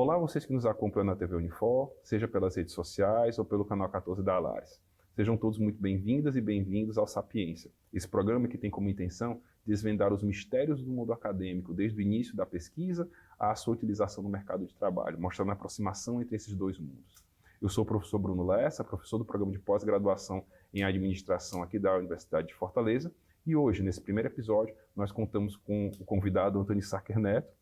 Olá, vocês que nos acompanham na TV Unifor, seja pelas redes sociais ou pelo canal 14 da Alaris. Sejam todos muito bem-vindas e bem-vindos ao Sapiência, esse programa que tem como intenção desvendar os mistérios do mundo acadêmico, desde o início da pesquisa à sua utilização no mercado de trabalho, mostrando a aproximação entre esses dois mundos. Eu sou o professor Bruno Lessa, professor do programa de pós-graduação em administração aqui da Universidade de Fortaleza, e hoje, nesse primeiro episódio, nós contamos com o convidado Antony Sacher Neto.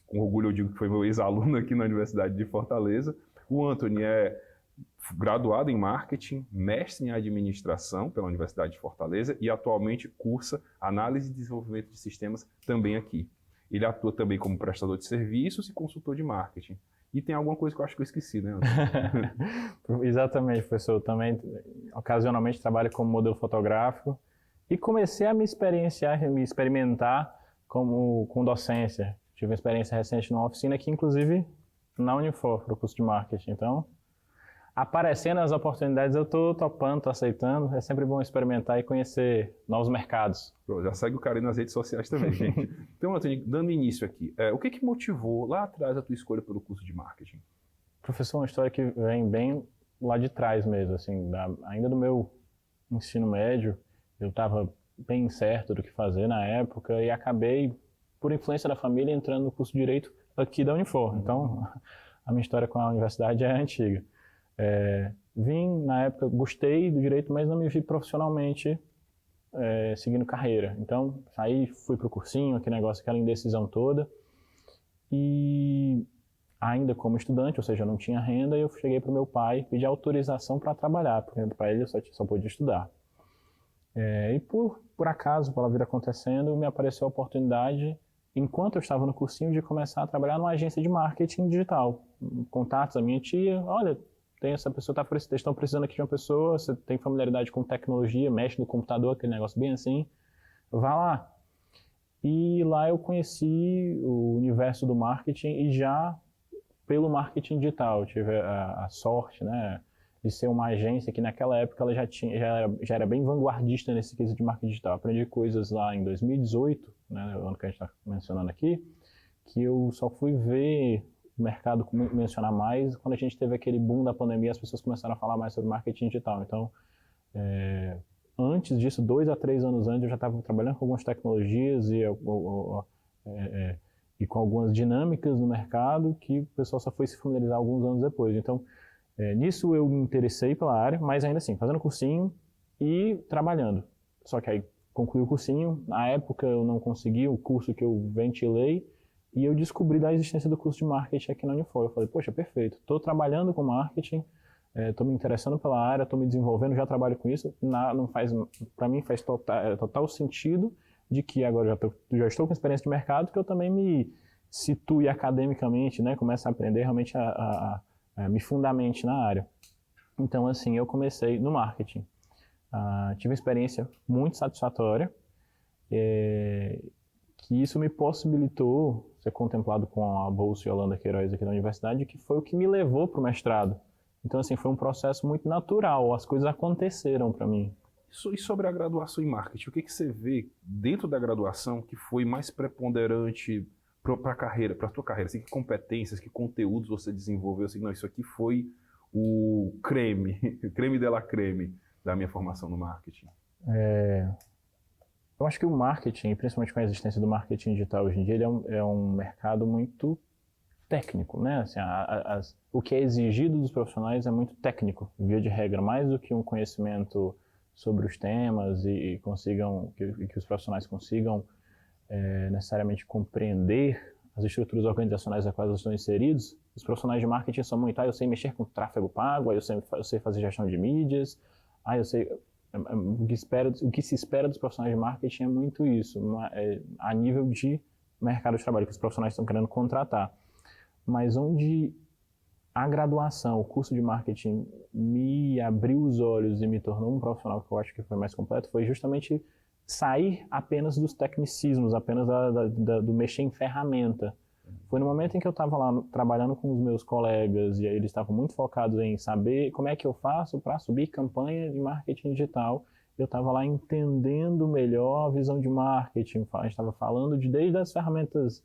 Com orgulho eu digo que foi meu ex-aluno aqui na Universidade de Fortaleza. O Antony é graduado em marketing, mestre em administração pela Universidade de Fortaleza e atualmente cursa análise e desenvolvimento de sistemas também aqui. Ele atua também como prestador de serviços e consultor de marketing. E tem alguma coisa que eu acho que eu esqueci, né, Antony? Exatamente, professor. Eu também ocasionalmente trabalho como modelo fotográfico e comecei a me experimentar com docência. Tive uma experiência recente numa oficina aqui, inclusive, na Unifor, para o curso de marketing. Então, aparecendo as oportunidades, eu estou topando, estou aceitando. É sempre bom experimentar e conhecer novos mercados. Pô, já segue o cara aí nas redes sociais também, gente. Então, Antony, dando início aqui, o que motivou lá atrás a tua escolha pelo curso de marketing? Professor, uma história que vem bem lá de trás mesmo, assim, ainda do meu ensino médio, eu estava bem incerto do que fazer na época e acabei, por influência da família, entrando no curso de Direito aqui da Unifor. Então, a minha história com a universidade é antiga. Vim, na época, gostei do Direito, mas não me vi profissionalmente seguindo carreira. Então, saí, fui pro cursinho, aquele negócio, aquela indecisão toda. E ainda como estudante, ou seja, eu não tinha renda, eu cheguei pro meu pai pedir autorização para trabalhar, porque para ele eu só podia estudar. E por acaso, pela vida acontecendo, me apareceu a oportunidade, enquanto eu estava no cursinho, de começar a trabalhar numa agência de marketing digital. Contatos da minha tia, olha, tem essa pessoa, estão precisando aqui de uma pessoa, você tem familiaridade com tecnologia, mexe no computador, aquele negócio bem assim, vá lá. E lá eu conheci o universo do marketing e já pelo marketing digital, tive a sorte, né, de ser uma agência que naquela época ela já era bem vanguardista nesse quesito de marketing digital. Aprendi coisas lá em 2018, né, o ano que a gente está mencionando aqui, que eu só fui ver o mercado mencionar mais quando a gente teve aquele boom da pandemia, as pessoas começaram a falar mais sobre marketing digital. Então, antes disso, 2 a 3 anos antes, eu já estava trabalhando com algumas tecnologias e com algumas dinâmicas no mercado que o pessoal só foi se familiarizar alguns anos depois. Então, nisso eu me interessei pela área, mas ainda assim, fazendo cursinho e trabalhando. Só que aí concluí o cursinho, na época eu não consegui o curso que eu ventilei e eu descobri da existência do curso de marketing aqui na Unifor. Eu falei, poxa, perfeito, estou trabalhando com marketing, estou me interessando pela área, estou me desenvolvendo, já trabalho com isso, para mim faz total sentido de que agora já estou com experiência de mercado, que eu também me situe academicamente, né, comece a aprender realmente me fundamente na área. Então, assim, eu comecei no marketing. Tive uma experiência muito satisfatória, que isso me possibilitou ser contemplado com a Bolsa Yolanda Queiroz aqui na universidade, que foi o que me levou para o mestrado. Então, assim, foi um processo muito natural, as coisas aconteceram para mim. E sobre a graduação em marketing, o que você vê dentro da graduação que foi mais preponderante para a carreira, para a tua carreira? Assim, que competências, que conteúdos você desenvolveu? Assim, não, isso aqui foi o creme de la creme da minha formação no marketing. Eu acho que o marketing, principalmente com a existência do marketing digital hoje em dia, ele é um mercado muito técnico, né? Assim, o que é exigido dos profissionais é muito técnico, via de regra, mais do que um conhecimento sobre os temas que os profissionais consigam necessariamente compreender as estruturas organizacionais nas quais eles estão inseridos. Os profissionais de marketing são muito, eu sei mexer com tráfego pago, eu sei fazer gestão de mídias, eu sei... O que se espera dos profissionais de marketing é muito isso, a nível de mercado de trabalho, que os profissionais estão querendo contratar. Mas onde a graduação, o curso de marketing me abriu os olhos e me tornou um profissional que eu acho que foi mais completo, foi justamente sair apenas dos tecnicismos, apenas do mexer em ferramenta. Foi no momento em que eu estava lá trabalhando com os meus colegas e aí eles estavam muito focados em saber como é que eu faço para subir campanha de marketing digital. Eu estava lá entendendo melhor a visão de marketing. A gente estava falando desde as ferramentas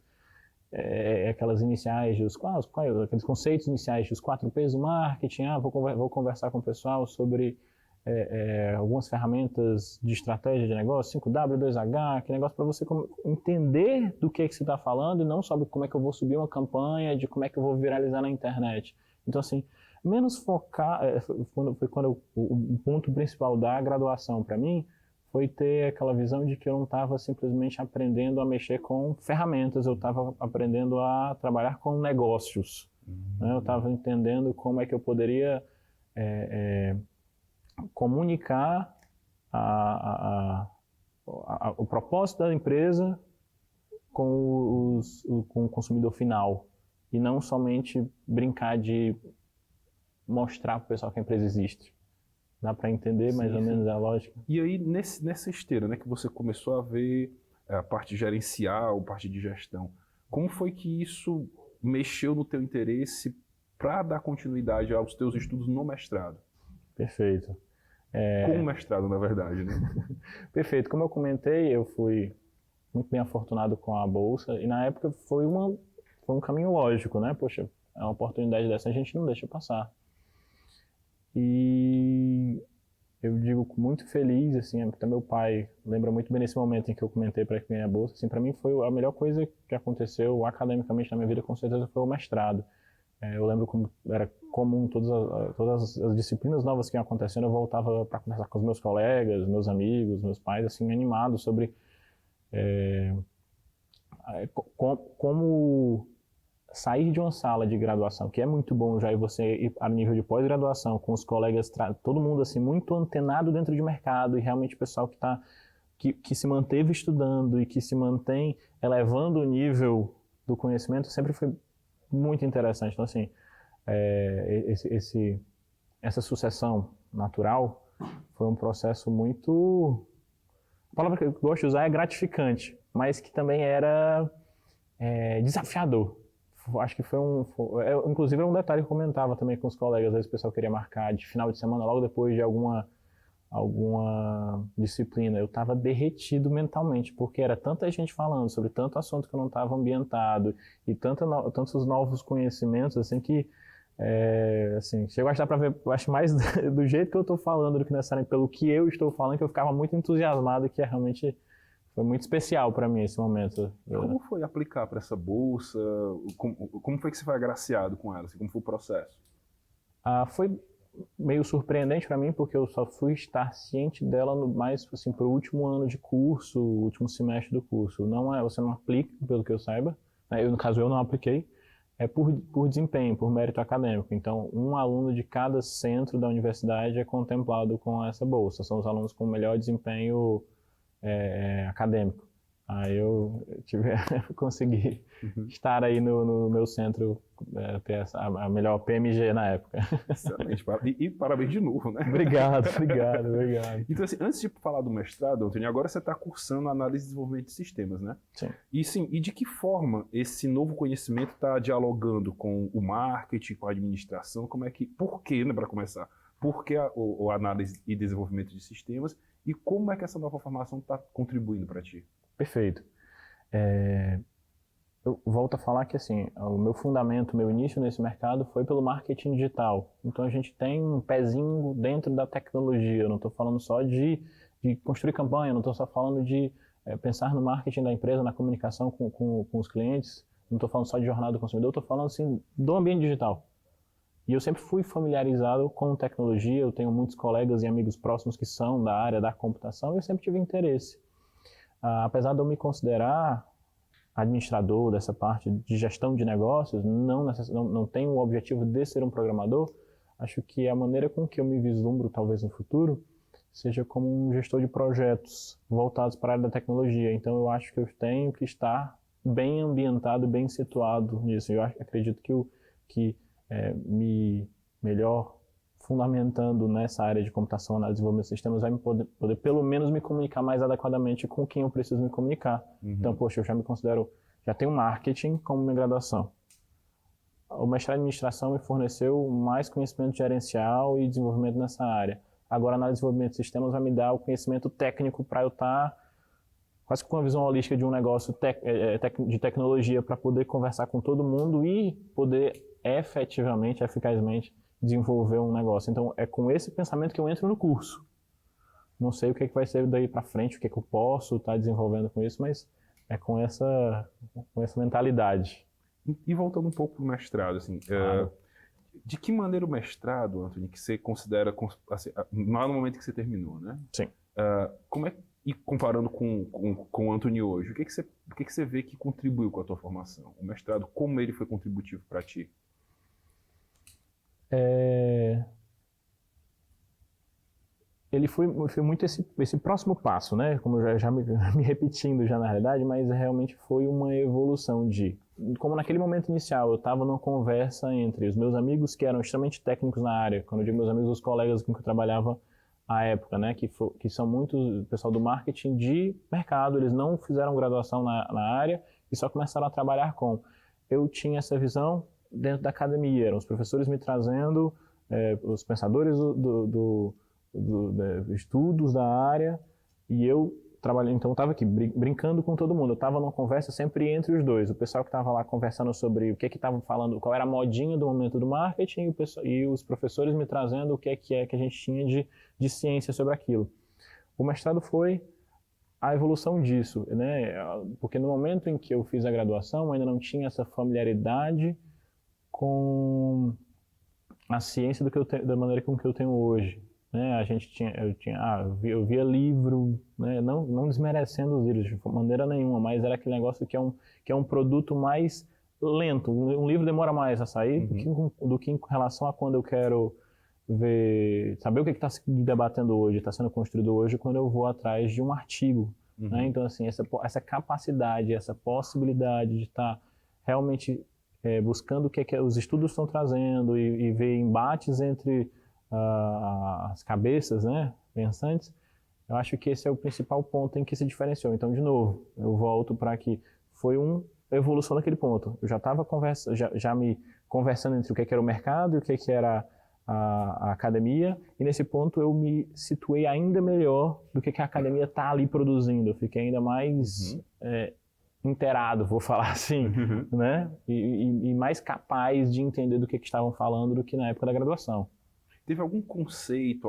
aquelas iniciais, aqueles conceitos iniciais dos 4 P's do marketing. Vou conversar com o pessoal sobre algumas ferramentas de estratégia de negócio, 5W, 2H, que negócio para você entender do que você está falando e não sobre como é que eu vou subir uma campanha, de como é que eu vou viralizar na internet. Então, assim, menos focar, foi quando o ponto principal da graduação para mim foi ter aquela visão de que eu não estava simplesmente aprendendo a mexer com ferramentas, eu estava aprendendo a trabalhar com negócios. Né? Eu estava entendendo como é que eu poderia comunicar o propósito da empresa com o consumidor final e não somente brincar de mostrar para o pessoal que a empresa existe. Dá para entender mais ou menos a lógica? E aí, nessa esteira, né, que você começou a ver a parte gerencial, a parte de gestão, como foi que isso mexeu no teu interesse para dar continuidade aos teus estudos no mestrado? Perfeito. Com o mestrado, na verdade, né? Perfeito. Como eu comentei, eu fui muito bem afortunado com a bolsa e na época foi um caminho lógico, né? Poxa, é uma oportunidade dessa, a gente não deixa passar. E eu digo muito feliz, assim, até meu pai lembra muito bem nesse momento em que eu comentei para que ganhei a bolsa, assim, para mim foi a melhor coisa que aconteceu academicamente na minha vida, com certeza foi o mestrado. Eu lembro como era comum todas as disciplinas novas que iam acontecendo, eu voltava para conversar com os meus colegas, meus amigos, meus pais, assim, animados sobre como sair de uma sala de graduação, que é muito bom já, e você ir a nível de pós-graduação, com os colegas, todo mundo assim muito antenado dentro de mercado, e realmente o pessoal que se manteve estudando e que se mantém elevando o nível do conhecimento, sempre foi muito interessante. Então, assim, essa sucessão natural foi um processo muito... A palavra que eu gosto de usar é gratificante, mas que também era desafiador. Acho que inclusive era um detalhe que eu comentava também com os colegas, às vezes o pessoal queria marcar de final de semana, logo depois de alguma disciplina. Eu estava derretido mentalmente, porque era tanta gente falando sobre tanto assunto que eu não estava ambientado e tantos novos conhecimentos, assim, que assim, chegou a estar para ver, eu acho mais do jeito que eu estou falando do que necessariamente pelo que eu estou falando, que eu ficava muito entusiasmado, que realmente foi muito especial para mim esse momento. Como foi aplicar para essa bolsa? Como foi que você foi agraciado com ela? Assim, como foi o processo? Foi meio surpreendente para mim, porque eu só fui estar ciente dela mais assim, para o último ano de curso, o último semestre do curso. Você não aplica, pelo que eu saiba. No caso, eu não apliquei. É por desempenho, por mérito acadêmico. Então, um aluno de cada centro da universidade é contemplado com essa bolsa. São os alunos com melhor desempenho acadêmico. Aí eu consegui estar aí no meu centro, ter a melhor PMG na época. Excelente. E parabéns de novo, né? Obrigado. Então, assim, antes de falar do mestrado, Antônio, agora você está cursando análise e desenvolvimento de sistemas, né? Sim. E de que forma esse novo conhecimento está dialogando com o marketing, com a administração? Por quê, né, para começar? Por que a análise e desenvolvimento de sistemas? E como é que essa nova formação está contribuindo para ti? Perfeito. Eu volto a falar que assim, o meu fundamento, o meu início nesse mercado foi pelo marketing digital. Então a gente tem um pezinho dentro da tecnologia. Eu não estou falando só de construir campanha, não estou só falando de pensar no marketing da empresa, na comunicação com os clientes. Não estou falando só de jornada do consumidor, estou falando assim do ambiente digital. E eu sempre fui familiarizado com tecnologia, eu tenho muitos colegas e amigos próximos que são da área da computação e eu sempre tive interesse. Apesar de eu me considerar administrador dessa parte de gestão de negócios, não tenho o objetivo de ser um programador, acho que a maneira com que eu me vislumbro talvez no futuro seja como um gestor de projetos voltados para a área da tecnologia. Então eu acho que eu tenho que estar bem ambientado, bem situado nisso. Eu acredito que me melhor fundamentando nessa área de computação, análise e desenvolvimento de sistemas, vai me poder pelo menos me comunicar mais adequadamente com quem eu preciso me comunicar. Então, poxa, eu já tenho marketing como minha graduação. O mestrado em administração me forneceu mais conhecimento gerencial e desenvolvimento nessa área. Agora, a análise e desenvolvimento de sistemas vai me dar o conhecimento técnico para eu estar quase com uma visão holística de um negócio de tecnologia para poder conversar com todo mundo e poder efetivamente, eficazmente desenvolver um negócio. Então, é com esse pensamento que eu entro no curso. Não sei o que vai ser daí para frente, o que eu posso estar desenvolvendo com isso, mas é com essa mentalidade. E voltando um pouco para o mestrado, assim, Claro. de que maneira o mestrado, Anthony, que você considera, assim, lá no momento que você terminou, né? Sim. Como é, e comparando com o Anthony hoje, o que que você vê que contribuiu com a tua formação? O mestrado, como ele foi contributivo para ti? Ele foi muito esse próximo passo, né? Como eu já me repetindo já na realidade, mas realmente foi uma evolução como naquele momento inicial eu estava numa conversa entre os meus amigos que eram extremamente técnicos na área, quando eu digo meus amigos, os colegas com que eu trabalhava à época, né? Que são muitos pessoal do marketing de mercado, eles não fizeram graduação na área e só começaram a trabalhar com. Eu tinha essa visão dentro da academia, eram os professores me trazendo, os pensadores estudos da área, e eu trabalhei, então eu estava aqui brincando com todo mundo, eu estava numa conversa sempre entre os dois, o pessoal que estava lá conversando sobre o que estavam falando, qual era a modinha do momento do marketing, e os professores me trazendo o que é que a gente tinha de ciência sobre aquilo. O mestrado foi a evolução disso, né? Porque no momento em que eu fiz a graduação, eu ainda não tinha essa familiaridade com a ciência da maneira com que eu tenho hoje. Né? Eu via livro, né? Não desmerecendo os livros de maneira nenhuma, mas era aquele negócio que é um produto mais lento. Um livro demora mais a sair do que em relação a quando eu quero saber o que está se debatendo hoje, está sendo construído hoje, quando eu vou atrás de um artigo. Né? Então, assim, essa capacidade, essa possibilidade de estar realmente buscando o que os estudos estão trazendo e ver embates entre as cabeças, né, pensantes, eu acho que esse é o principal ponto em que se diferenciou. Então, de novo, eu volto para que foi uma evolução naquele ponto. Eu já estava já me conversando entre o que era o mercado e o que era a academia, e nesse ponto eu me situei ainda melhor do que a academia está ali produzindo. Eu fiquei ainda mais inteirado, vou falar assim, né? E mais capaz de entender do que estavam falando do que na época da graduação. Teve algum conceito,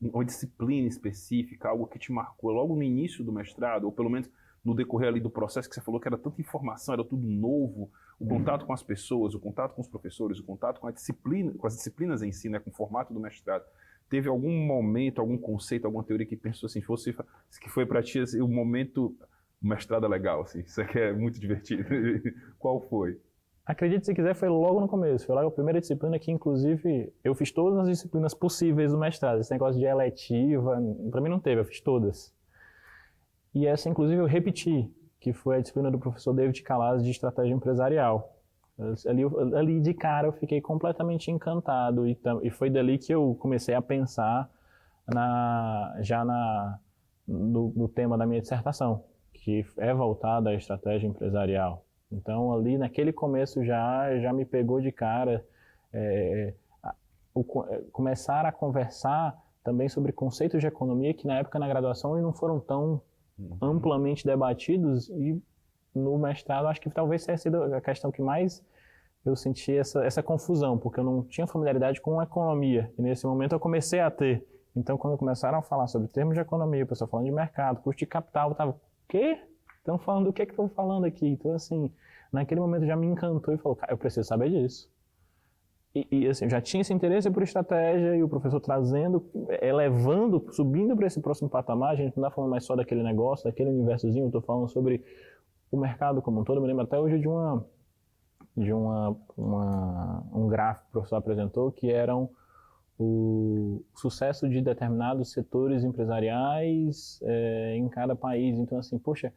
uma disciplina específica, algo que te marcou logo no início do mestrado, ou pelo menos no decorrer ali do processo que você falou que era tanta informação, era tudo novo, o contato com as pessoas, o contato com os professores, o contato com a disciplina, com as disciplinas em si, né, com o formato do mestrado. Teve algum momento, algum conceito, alguma teoria que pensou assim, que foi para ti assim, o momento, o mestrado é legal, assim, isso aqui é muito divertido. Qual foi? Acredite se quiser, foi logo no começo. Foi logo a primeira disciplina que, inclusive, eu fiz todas as disciplinas possíveis do mestrado. Esse negócio de eletiva, para mim não teve, eu fiz todas. E essa, inclusive, eu repeti, que foi a disciplina do professor David Calaz de estratégia empresarial. Ali de cara eu fiquei completamente encantado e foi dali que eu comecei a pensar no tema da minha dissertação, que é voltada à estratégia empresarial. Então, ali naquele começo já me pegou de cara começar a conversar também sobre conceitos de economia que na época na graduação não foram tão amplamente debatidos, e no mestrado acho que talvez tenha sido a questão que mais eu senti essa confusão, porque eu não tinha familiaridade com economia, e nesse momento eu comecei a ter. Então, quando começaram a falar sobre termos de economia, o pessoal falando de mercado, custo de capital, eu estava, o quê? Estão falando do que estão falando aqui? Então, assim, naquele momento já me encantou e falou, cara, eu preciso saber disso. E assim, eu já tinha esse interesse por estratégia, e o professor trazendo, elevando, subindo para esse próximo patamar. A gente não está falando mais só daquele negócio, daquele universozinho, eu estou falando sobre o mercado como um todo. Eu me lembro até hoje de um gráfico que o professor apresentou, que eram o sucesso de determinados setores empresariais em cada país. Então, assim, poxa,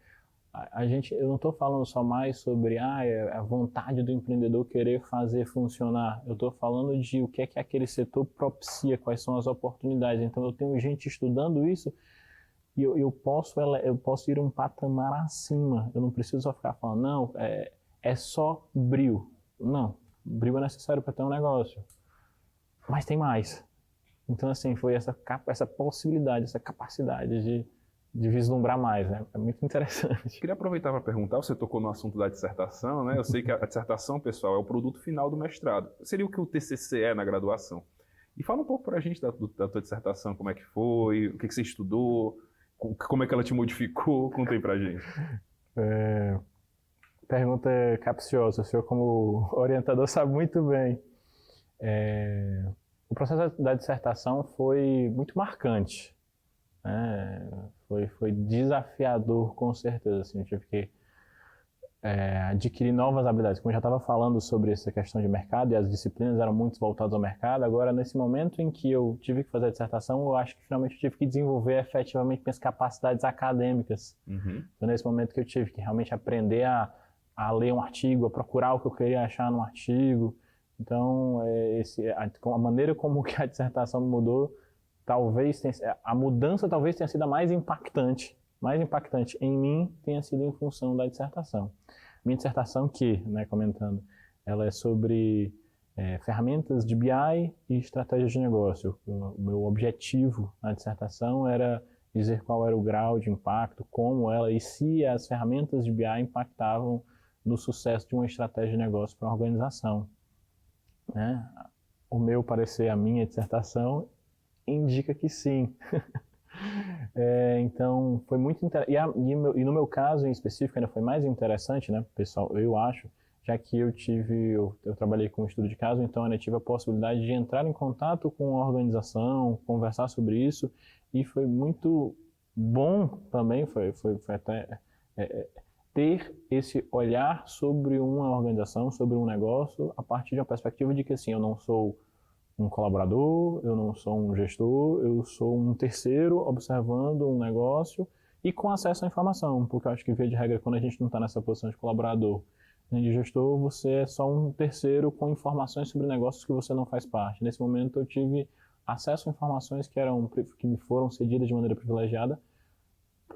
eu não estou falando só mais sobre a vontade do empreendedor querer fazer funcionar. Eu estou falando de o que é que aquele setor propicia, quais são as oportunidades. Então, eu tenho gente estudando isso e eu posso ir um patamar acima. Eu não preciso só ficar falando, não, é só brio. Não, brio é necessário para ter um negócio. Mas tem mais. Então, assim, foi essa possibilidade, essa capacidade de vislumbrar mais, né? É muito interessante. Queria aproveitar para perguntar, você tocou no assunto da dissertação, né? Eu sei que a dissertação, pessoal, é o produto final do mestrado. Seria o que o TCC é na graduação. E fala um pouco para a gente da tua dissertação, como é que foi, o que você estudou, como é que ela te modificou, conta aí para a gente. Pergunta capciosa, o senhor como orientador sabe muito bem. O processo da dissertação foi muito marcante, né? Foi desafiador, com certeza. Assim, eu tive que adquirir novas habilidades. Como eu já estava falando sobre essa questão de mercado, e as disciplinas eram muito voltadas ao mercado, agora, nesse momento em que eu tive que fazer a dissertação, eu acho que finalmente eu tive que desenvolver efetivamente minhas capacidades acadêmicas. Uhum. Então, nesse momento que eu tive que realmente aprender a ler um artigo, a procurar o que eu queria achar num artigo. Então, a maneira como que a dissertação mudou, a mudança talvez tenha sido a mais impactante em mim tenha sido em função da dissertação. Minha dissertação comentando, ela é sobre ferramentas de BI e estratégias de negócio. O meu objetivo na dissertação era dizer qual era o grau de impacto, como ela e se as ferramentas de BI impactavam no sucesso de uma estratégia de negócio para a organização. Né? O meu parecer, a minha dissertação, indica que sim. Então, foi muito interessante. E no meu caso em específico, ainda foi mais interessante, né, pessoal, eu acho, já que eu trabalhei com estudo de caso, então eu tive a possibilidade de entrar em contato com a organização, conversar sobre isso, e foi muito bom também, foi até ter esse olhar sobre uma organização, sobre um negócio, a partir de uma perspectiva de que, assim, eu não sou um colaborador, eu não sou um gestor, eu sou um terceiro observando um negócio e com acesso à informação, porque eu acho que, via de regra, quando a gente não está nessa posição de colaborador nem de gestor, você é só um terceiro com informações sobre negócios que você não faz parte. Nesse momento eu tive acesso a informações que me foram cedidas de maneira privilegiada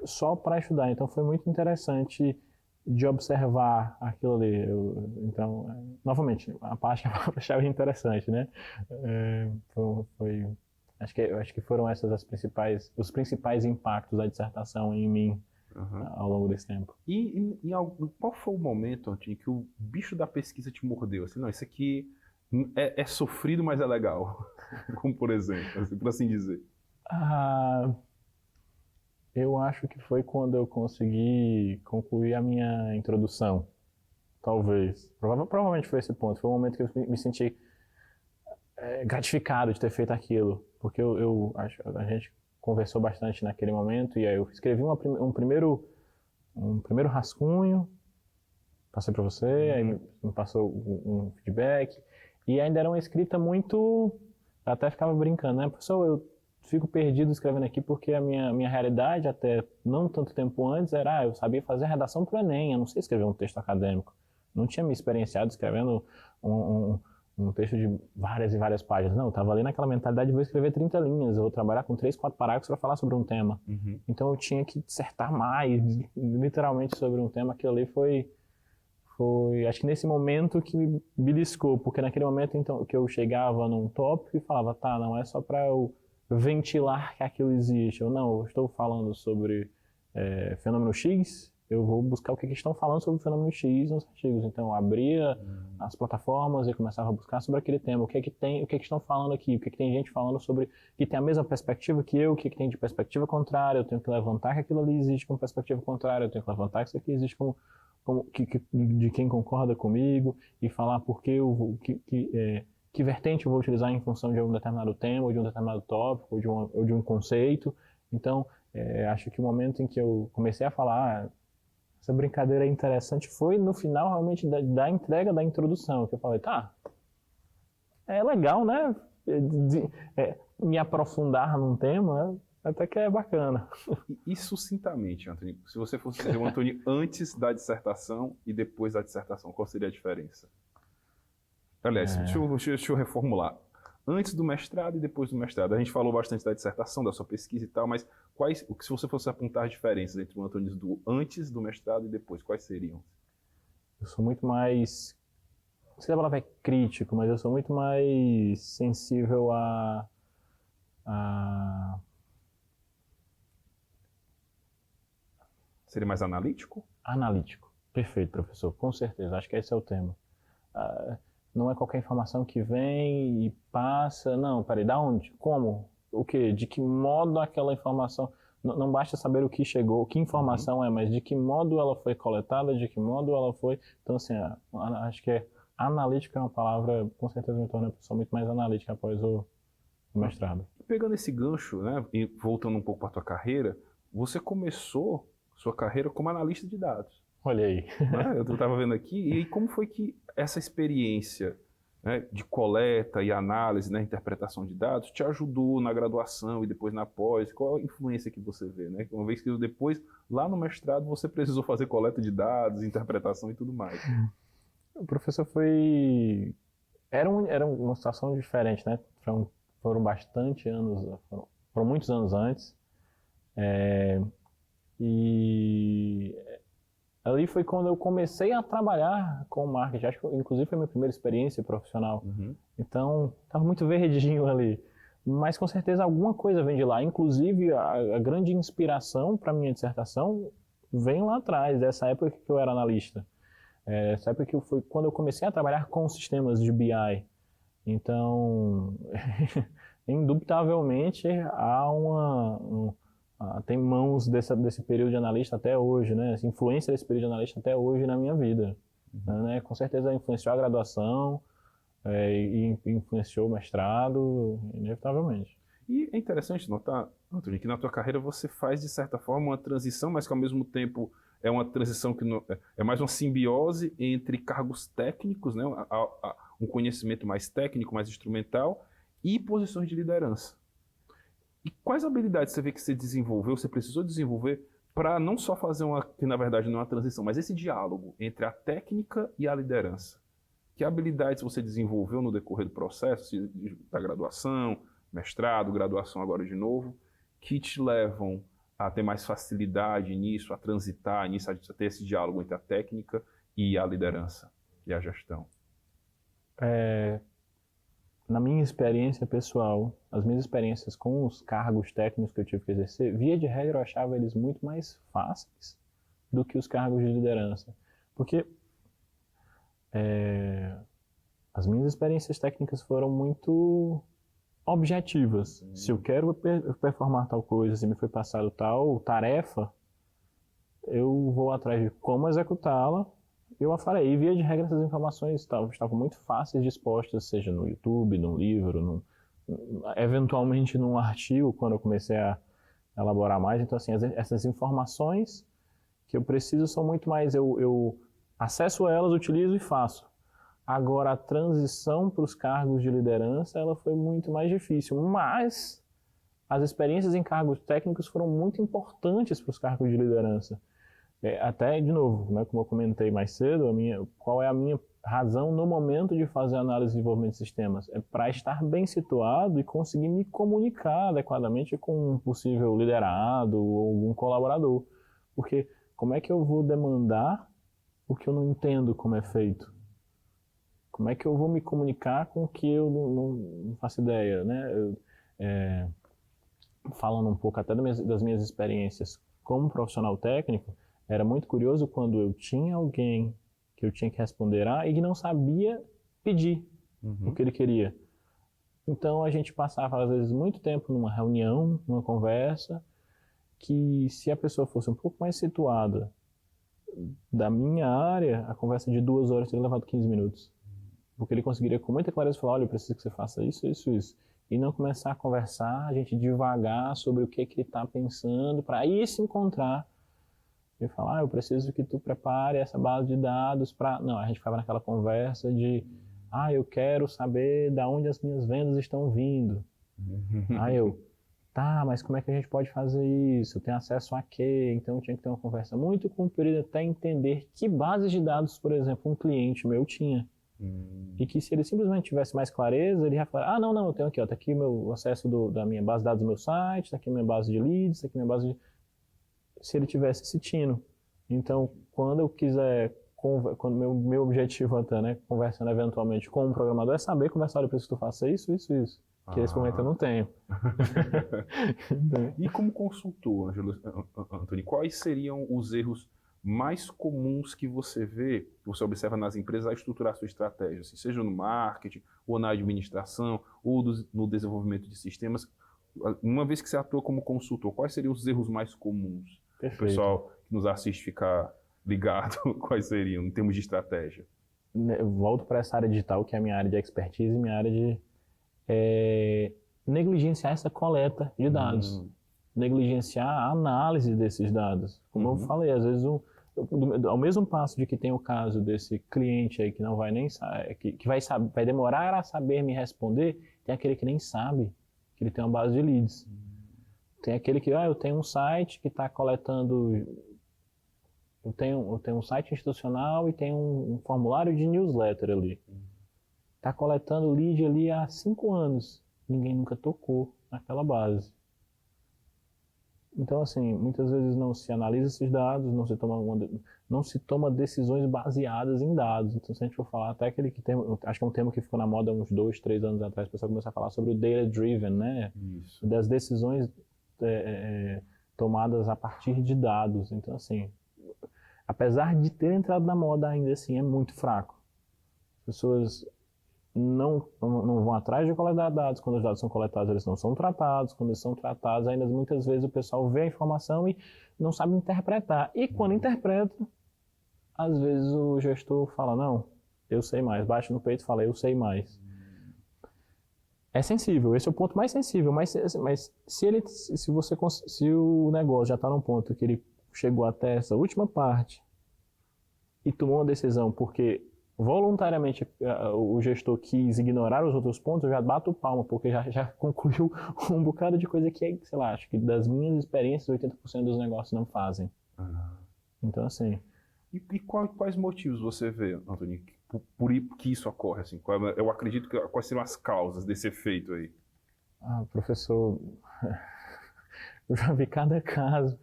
só para estudar, então foi muito interessante de observar aquilo ali. Então, novamente, a parte que eu achava interessante, né? Acho que foram os principais impactos da dissertação em mim ao longo desse tempo. E qual foi o momento, Antônio, que o bicho da pesquisa te mordeu? Assim, não, isso aqui é sofrido, mas é legal. Como por exemplo, assim, por assim dizer. Eu acho que foi quando eu consegui concluir a minha introdução. Talvez. Provavelmente foi esse ponto. Foi o momento que eu me senti gratificado de ter feito aquilo. Porque a gente conversou bastante naquele momento e aí eu escrevi um primeiro rascunho, passei para você, aí me passou um feedback. E ainda era uma escrita muito... Eu até ficava brincando, né? Professor, eu fico perdido escrevendo aqui porque a minha realidade, até não tanto tempo antes, era eu sabia fazer redação para o Enem, eu não sei escrever um texto acadêmico. Não tinha me experienciado escrevendo um texto de várias e várias páginas. Não, eu estava ali naquela mentalidade de vou escrever 30 linhas, eu vou trabalhar com 3, 4 parágrafos para falar sobre um tema. Então eu tinha que dissertar mais, literalmente, sobre um tema. Aquilo ali foi acho que nesse momento que me beliscou, porque naquele momento então, que eu chegava num tópico e falava, tá, não é só para eu ventilar que aquilo existe. Eu estou falando sobre fenômeno X, eu vou buscar o que estão falando sobre o fenômeno X nos artigos. Então eu abria as plataformas e começava a buscar sobre aquele tema. O que estão falando aqui? O que tem gente falando sobre que tem a mesma perspectiva que eu? O que tem de perspectiva contrária? Eu tenho que levantar que aquilo ali existe como perspectiva contrária. Eu tenho que levantar que isso aqui existe de quem concorda comigo e falar por que vertente eu vou utilizar em função de um determinado tema, ou de um determinado tópico, ou de um conceito. Então, acho que o momento em que eu comecei a falar, essa brincadeira é interessante, foi no final realmente da entrega da introdução, que eu falei, tá, é legal, né? Me aprofundar num tema, até que é bacana. E sucintamente, Antônio, se você fosse dizer o Antônio antes da dissertação e depois da dissertação, qual seria a diferença? Aliás, deixa eu reformular. Antes do mestrado e depois do mestrado. A gente falou bastante da dissertação, da sua pesquisa e tal, mas se você fosse apontar as diferenças entre o Antônio do antes do mestrado e depois, quais seriam? Eu sou muito mais... Não sei se a palavra é crítico, mas eu sou muito mais sensível Seria mais analítico? Analítico. Perfeito, professor. Com certeza. Acho que esse é o tema. Não é qualquer informação que vem e passa. Não, peraí, da onde? Como? O quê? De que modo aquela informação... Não basta saber o que chegou, que informação é, mas de que modo ela foi coletada, de que modo ela foi... Então, assim, acho que analítica é uma palavra, com certeza me torna uma pessoa muito mais analítica após o mestrado. Pegando esse gancho, né, e voltando um pouco para a tua carreira, você começou sua carreira como analista de dados. Olha aí. Né? Eu estava vendo aqui, e como foi que essa experiência, né, de coleta e análise, né, interpretação de dados, te ajudou na graduação e depois na pós? Qual a influência que você vê? Né? Uma vez que depois, lá no mestrado, você precisou fazer coleta de dados, interpretação e tudo mais. O professor foi... Era uma situação diferente, né? Foram bastante anos, foram muitos anos antes. E ali foi quando eu comecei a trabalhar com marketing. Acho que, inclusive, foi a minha primeira experiência profissional. Então, estava muito verdinho ali. Mas, com certeza, alguma coisa vem de lá. Inclusive, a grande inspiração para a minha dissertação vem lá atrás, dessa época que eu era analista. Essa época que foi quando eu comecei a trabalhar com sistemas de BI. Então, indubitavelmente, tem mãos desse período de analista até hoje, né? Essa influência desse período de analista até hoje na minha vida. Né? Com certeza influenciou a graduação e influenciou o mestrado, inevitavelmente. E é interessante notar, Antônio, que na tua carreira você faz, de certa forma, uma transição, mas que ao mesmo tempo é uma transição que é mais uma simbiose entre cargos técnicos, né? Um conhecimento mais técnico, mais instrumental, e posições de liderança. E quais habilidades você vê que você desenvolveu, você precisou desenvolver para não só fazer que na verdade não é uma transição, mas esse diálogo entre a técnica e a liderança? Que habilidades você desenvolveu no decorrer do processo, da graduação, mestrado, graduação agora de novo, que te levam a ter mais facilidade nisso, a transitar nisso, a ter esse diálogo entre a técnica e a liderança e a gestão? Na minha experiência pessoal, as minhas experiências com os cargos técnicos que eu tive que exercer, via de regra eu achava eles muito mais fáceis do que os cargos de liderança. Porque as minhas experiências técnicas foram muito objetivas. Se eu quero performar tal coisa, se me foi passado tal tarefa, eu vou atrás de como executá-la, eu a farei. E via de regra essas informações estavam muito fáceis dispostas, seja no YouTube, no livro, eventualmente num artigo, quando eu comecei a elaborar mais. Então, assim, essas informações que eu preciso são muito mais... Eu acesso elas, utilizo e faço. Agora, a transição para os cargos de liderança, ela foi muito mais difícil. Mas as experiências em cargos técnicos foram muito importantes para os cargos de liderança. Até, de novo, né, como eu comentei mais cedo, qual é a minha razão no momento de fazer análise de desenvolvimento de sistemas? É para estar bem situado e conseguir me comunicar adequadamente com um possível liderado ou algum colaborador. Porque como é que eu vou demandar o que eu não entendo como é feito? Como é que eu vou me comunicar com o que eu não faço ideia, né? Falando um pouco até das minhas experiências como profissional técnico, era muito curioso quando eu tinha alguém que eu tinha que responder e que não sabia pedir o que ele queria. Então a gente passava às vezes muito tempo numa reunião, numa conversa, que se a pessoa fosse um pouco mais situada da minha área, a conversa de 2 horas teria levado 15 minutos. Porque ele conseguiria com muita clareza falar, olha, eu preciso que você faça isso, isso, isso. E não começar a conversar, a gente devagar sobre o que ele está pensando, para aí se encontrar e falar, eu preciso que tu prepare essa base de dados para... Não, a gente ficava naquela conversa de, eu quero saber de onde as minhas vendas estão vindo. Tá, mas como é que a gente pode fazer isso? Tem acesso a quê? Então tinha que ter uma conversa muito comprida até entender que bases de dados, por exemplo, um cliente meu tinha. E que se ele simplesmente tivesse mais clareza, ele ia falar, não, eu tenho aqui, tá aqui o acesso da minha base de dados do meu site, tá aqui minha base de leads, tá aqui minha base de... Se ele tivesse esse tino. Então, quando eu quiser, quando meu objetivo até, né, conversando eventualmente com um programador, é saber conversar, eu preciso que tu faça isso, isso, isso. que nesse momento eu não tenho. E como consultor, Antônio, quais seriam os erros mais comuns que você vê, que você observa nas empresas a estruturar sua estratégia, assim, seja no marketing, ou na administração, ou no desenvolvimento de sistemas? Uma vez que você atua como consultor, quais seriam os erros mais comuns? Perfeito. O pessoal que nos assiste ficar ligado, quais seriam, em termos de estratégia? Eu volto para essa área digital, que é a minha área de expertise, minha área de negligenciar essa coleta de dados. Negligenciar a análise desses dados. Como eu falei, às vezes ao mesmo passo de que tem o caso desse cliente aí que não vai nem que vai demorar a saber me responder, tem aquele que nem sabe que ele tem uma base de leads. Tem aquele que, eu tenho um site que está coletando, eu tenho um site institucional e tem um formulário de newsletter ali. Está coletando lead ali há 5 anos, ninguém nunca tocou naquela base. Então, assim, muitas vezes não se analisa esses dados, não se toma decisões baseadas em dados. Então, se a gente for falar, até aquele que tem, acho que é um termo que ficou na moda uns 2, 3 anos atrás, o pessoal começou a falar sobre o data-driven, né? Isso. Das decisões tomadas a partir de dados. Então, assim, apesar de ter entrado na moda, ainda assim é muito fraco. As pessoas não vão atrás de coletar dados. Quando os dados são coletados, eles não são tratados. Quando eles são tratados, ainda muitas vezes o pessoal vê a informação e não sabe interpretar. E quando interpreta, às vezes o gestor fala, não, eu sei mais. Bate no peito e fala, eu sei mais. É sensível, esse é o ponto mais sensível. Mas se o negócio já está num ponto que ele chegou até essa última parte e tomou uma decisão porque voluntariamente o gestor quis ignorar os outros pontos, eu já bato palma, porque já concluiu um bocado de coisa que, sei lá, acho que das minhas experiências, 80% dos negócios não fazem. Então, assim... E quais motivos você vê, Antônio, por que isso ocorre? Assim? Eu acredito que quais seriam as causas desse efeito aí? Professor, eu já vi cada caso.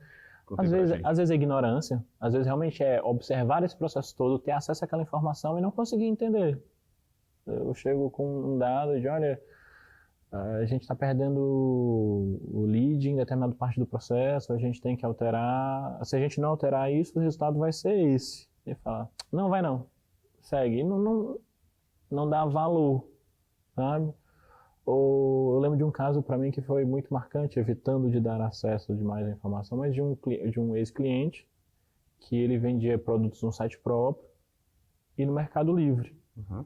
Às vezes é ignorância, às vezes realmente é observar esse processo todo, ter acesso àquela informação e não conseguir entender. Eu chego com um dado de, olha, a gente está perdendo o lead em determinada parte do processo, a gente tem que alterar, se a gente não alterar isso, o resultado vai ser esse. E fala, não vai não, segue, não dá valor, sabe? Ou eu lembro de um caso para mim que foi muito marcante, evitando de dar acesso demais à informação, mas de um ex-cliente que ele vendia produtos no site próprio e no Mercado Livre. A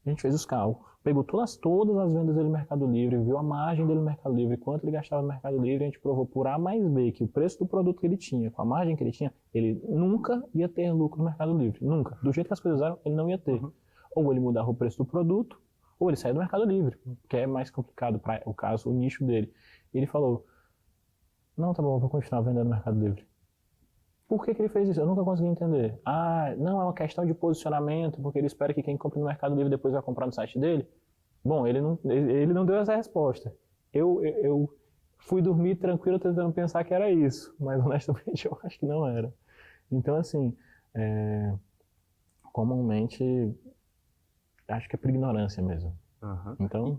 gente fez os cálculos, pegou todas as vendas dele no Mercado Livre, viu a margem dele no Mercado Livre, quanto ele gastava no Mercado Livre, a gente provou por A mais B que o preço do produto que ele tinha, com a margem que ele tinha, ele nunca ia ter lucro no Mercado Livre, nunca. Do jeito que as coisas eram, ele não ia ter. Ou ele mudava o preço do produto, ou ele saiu do Mercado Livre, que é mais complicado para o caso, o nicho dele. E ele falou, não, tá bom, eu vou continuar vendendo no Mercado Livre. Por que ele fez isso? Eu nunca consegui entender. Não, é uma questão de posicionamento, porque ele espera que quem compra no Mercado Livre depois vai comprar no site dele. Bom, ele não deu essa resposta. Eu fui dormir tranquilo tentando pensar que era isso, mas honestamente eu acho que não era. Então, assim, comumente... acho que é por ignorância mesmo. Então...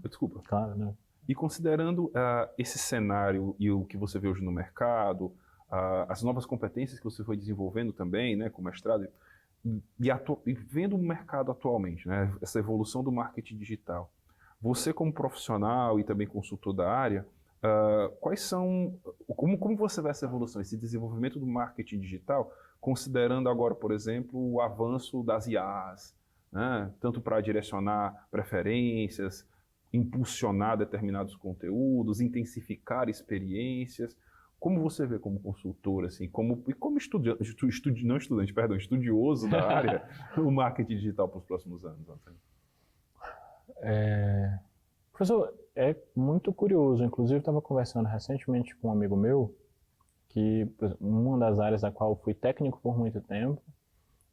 Desculpa. Claro, né? E considerando esse cenário e o que você vê hoje no mercado, as novas competências que você foi desenvolvendo também, né, com mestrado, e vendo o mercado atualmente, né, essa evolução do marketing digital, você como profissional e também consultor da área, como você vê essa evolução, esse desenvolvimento do marketing digital, considerando agora, por exemplo, o avanço das IAs, né? Tanto para direcionar preferências, impulsionar determinados conteúdos, intensificar experiências. Como você vê como consultor, assim, como estudioso da área, o marketing digital para os próximos anos? Professor, é muito curioso. Inclusive, eu estava conversando recentemente com um amigo meu, que uma das áreas da qual eu fui técnico por muito tempo,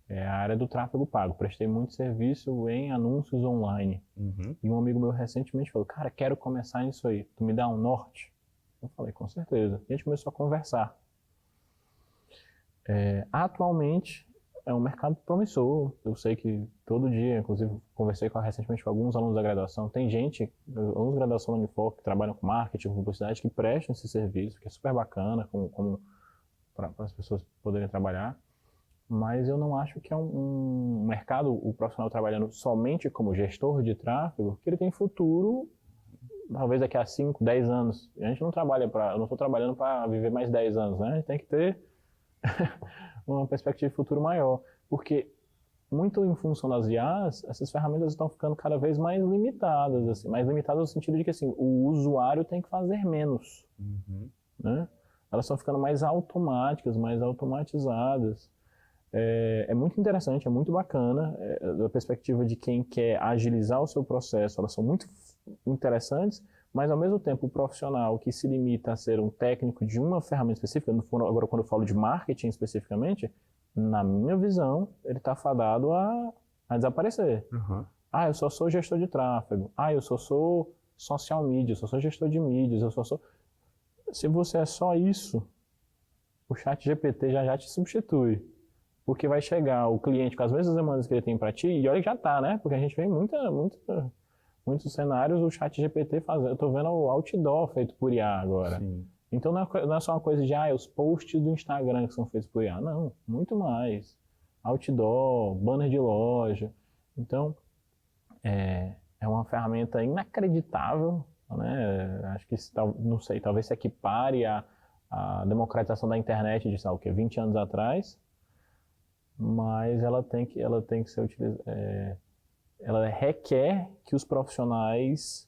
é a área do tráfego pago. Prestei muito serviço em anúncios online. E um amigo meu recentemente falou, cara, quero começar nisso aí. Tu me dá um norte? Eu falei, com certeza. E a gente começou a conversar. Atualmente, é um mercado promissor. Eu sei que todo dia, inclusive, conversei recentemente com alguns alunos da graduação. Tem gente, alunos da graduação da Unifor, que trabalham com marketing, com publicidade, que prestam esse serviço, que é super bacana, para as pessoas poderem trabalhar. Mas eu não acho que é um mercado, o profissional trabalhando somente como gestor de tráfego, que ele tem futuro, talvez daqui a 5, 10 anos. A gente não trabalha eu não estou trabalhando para viver mais 10 anos, né? A gente tem que ter uma perspectiva de futuro maior, porque muito em função das IAs, essas ferramentas estão ficando cada vez mais limitadas, assim, mais limitadas no sentido de que assim, o usuário tem que fazer menos, né? Elas estão ficando mais automáticas, mais automatizadas. É muito interessante, é muito bacana, da perspectiva de quem quer agilizar o seu processo, elas são muito interessantes, mas ao mesmo tempo o profissional que se limita a ser um técnico de uma ferramenta específica, agora quando eu falo de marketing especificamente, na minha visão, ele está fadado a desaparecer. Eu só sou gestor de tráfego, eu só sou social media, eu só sou gestor de mídias, eu só sou... Se você é só isso, o ChatGPT já te substitui. Porque vai chegar o cliente com as mesmas demandas que ele tem para ti, e olha que já está, né? Porque a gente vê muitos cenários, o ChatGPT fazendo. Eu estou vendo o outdoor feito por IA agora. Sim. Então não é só uma coisa de, os posts do Instagram que são feitos por IA. Não, muito mais. Outdoor, banner de loja. Então, é uma ferramenta inacreditável, né? Acho que, não sei, talvez se equipare à democratização da internet de, 20 anos atrás, mas ela tem que ser utilizada. Ela requer que os profissionais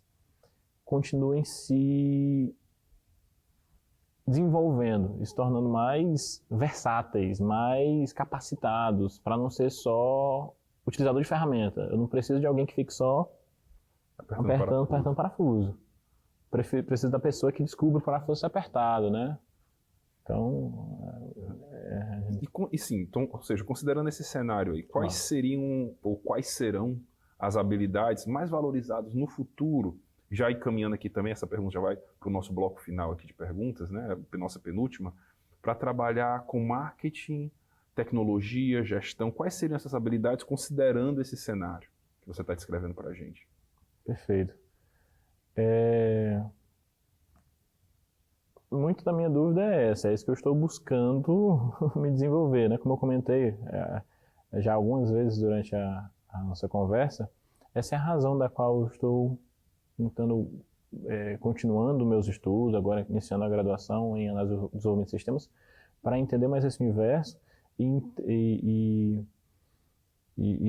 continuem se desenvolvendo, se tornando mais versáteis, mais capacitados, para não ser só utilizador de ferramenta. Eu não preciso de alguém que fique só apertando parafuso. Preciso da pessoa que descubra o parafuso apertado, né? Então, então, ou seja, considerando esse cenário aí, quais seriam ou quais serão as habilidades mais valorizadas no futuro? Já encaminhando aqui também, essa pergunta já vai para o nosso bloco final aqui de perguntas, né? Nossa penúltima, para trabalhar com marketing, tecnologia, gestão. Quais seriam essas habilidades considerando esse cenário que você está descrevendo para a gente? Perfeito. Muito da minha dúvida é isso que eu estou buscando me desenvolver, né? Como eu comentei já algumas vezes durante a nossa conversa, essa é a razão da qual eu estou tentando, continuando meus estudos, agora iniciando a graduação em análise e desenvolvimento de sistemas, para entender mais esse universo e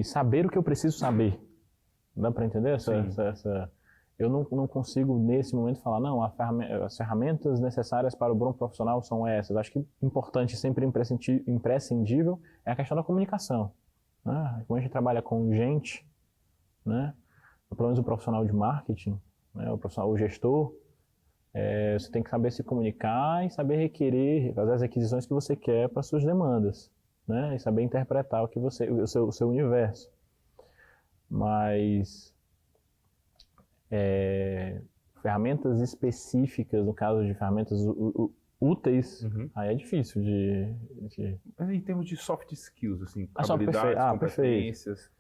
saber o que eu preciso saber. Dá para entender essa eu não consigo, nesse momento, falar, não, as ferramentas necessárias para o bom profissional são essas. Acho que importante, sempre imprescindível, é a questão da comunicação. Né? Quando a gente trabalha com gente, né? Pelo menos o profissional de marketing, né? O gestor, você tem que saber se comunicar e saber requerer, fazer as requisições que você quer para as suas demandas, né? E saber interpretar o seu universo. Mas... ferramentas específicas, no caso de ferramentas úteis, aí é difícil Mas em termos de soft skills, assim, habilidades, competências...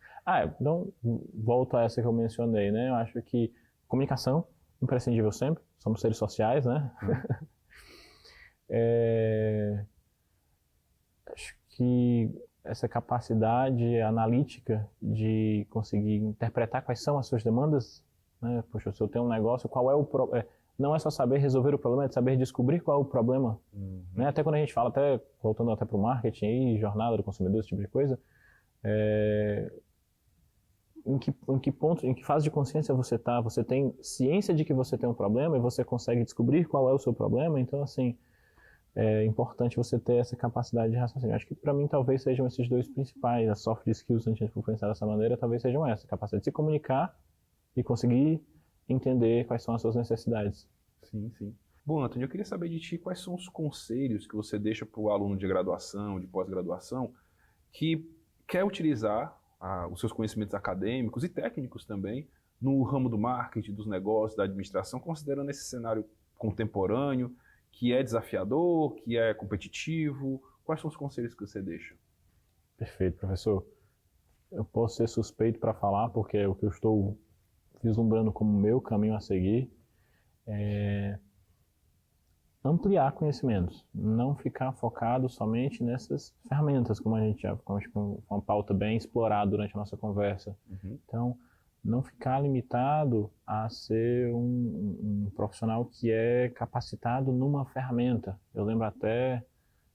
Então, volto a essa que eu mencionei, né? Eu acho que comunicação, imprescindível sempre, somos seres sociais, né? Acho que essa capacidade analítica de conseguir interpretar quais são as suas demandas, né? Poxa, se eu tenho um negócio, qual é o problema? Não é só saber resolver o problema, é saber descobrir qual é o problema. Né? Até quando a gente fala, voltando até para o marketing, aí, jornada do consumidor, esse tipo de coisa, em que fase de consciência você está? Você tem ciência de que você tem um problema e você consegue descobrir qual é o seu problema? Então, assim, é importante você ter essa capacidade de raciocínio. Acho que para mim talvez sejam esses dois principais, as soft skills, se a gente for pensar dessa maneira, talvez sejam essa, capacidade de se comunicar e conseguir entender quais são as suas necessidades. Sim, sim. Bom, Antônio, eu queria saber de ti quais são os conselhos que você deixa para o aluno de graduação, de pós-graduação, que quer utilizar os seus conhecimentos acadêmicos e técnicos também no ramo do marketing, dos negócios, da administração, considerando esse cenário contemporâneo, que é desafiador, que é competitivo. Quais são os conselhos que você deixa? Perfeito, professor. Eu posso ser suspeito para falar, porque é o que eu estou vislumbrando como meu caminho a seguir, é ampliar conhecimentos, não ficar focado somente nessas ferramentas, como a gente já foi uma pauta bem explorada durante a nossa conversa. Então, não ficar limitado a ser um profissional que é capacitado numa ferramenta. Eu lembro até,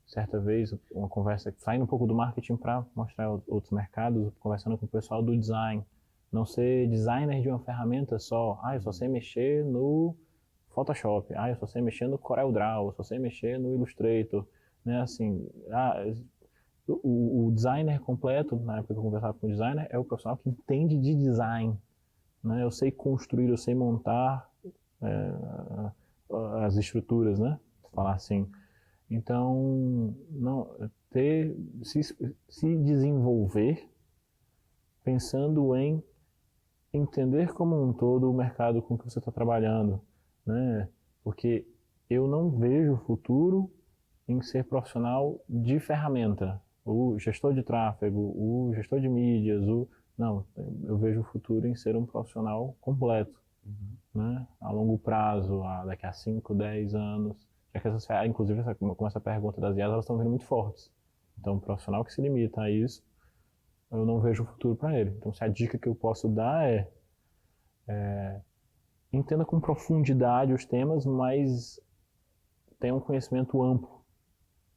certa vez, uma conversa, saindo um pouco do marketing para mostrar outros mercados, conversando com o pessoal do design. Não ser designer de uma ferramenta só. Eu só sei mexer no Photoshop. Eu só sei mexer no CorelDRAW, eu só sei mexer no Illustrator. Né? Assim, o designer completo, na época que eu conversava com o designer, é o profissional que entende de design. Né? Eu sei construir, eu sei montar as estruturas, né? Falar assim. Então, se desenvolver pensando em entender como um todo o mercado com que você está trabalhando, né? Porque eu não vejo futuro em ser profissional de ferramenta, o gestor de tráfego, o gestor de mídias, não, eu vejo o futuro em ser um profissional completo, né? A longo prazo, daqui a 5, 10 anos, já que inclusive com essa pergunta das IAs, elas estão vindo muito fortes. Então, um profissional que se limita a isso, eu não vejo futuro para ele. Então, se a dica que eu posso dar entenda com profundidade os temas, mas tenha um conhecimento amplo.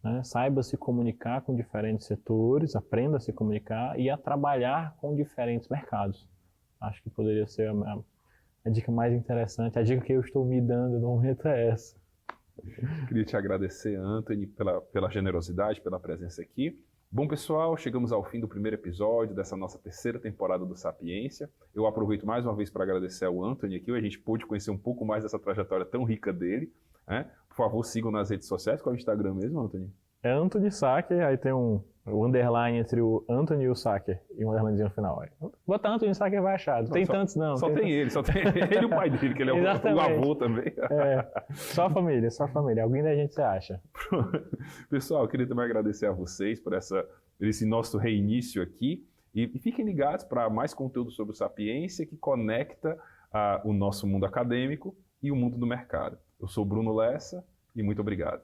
Né? Saiba se comunicar com diferentes setores, aprenda a se comunicar e a trabalhar com diferentes mercados. Acho que poderia ser a dica mais interessante. A dica que eu estou me dando no momento é essa. Queria te agradecer, Anthony, pela generosidade, pela presença aqui. Bom, pessoal, chegamos ao fim do primeiro episódio dessa nossa terceira temporada do Sapiência. Eu aproveito mais uma vez para agradecer ao Anthony aqui, a gente pôde conhecer um pouco mais dessa trajetória tão rica dele. Né? Por favor, sigam nas redes sociais. Qual é o Instagram mesmo, Anthony? É Anthony Sacker, aí tem o underline entre o Anthony e o Sacker, e um underlinezinho no final. Bota Anthony Sacker, vai achar. Não tem tantos, não. Só tem ele e o pai dele, que ele é o avô também. Só a família. Alguém da gente você acha. Pessoal, eu queria também agradecer a vocês por esse nosso reinício aqui. E fiquem ligados para mais conteúdo sobre o Sapiência, que conecta o nosso mundo acadêmico e o mundo do mercado. Eu sou Bruno Lessa e muito obrigado.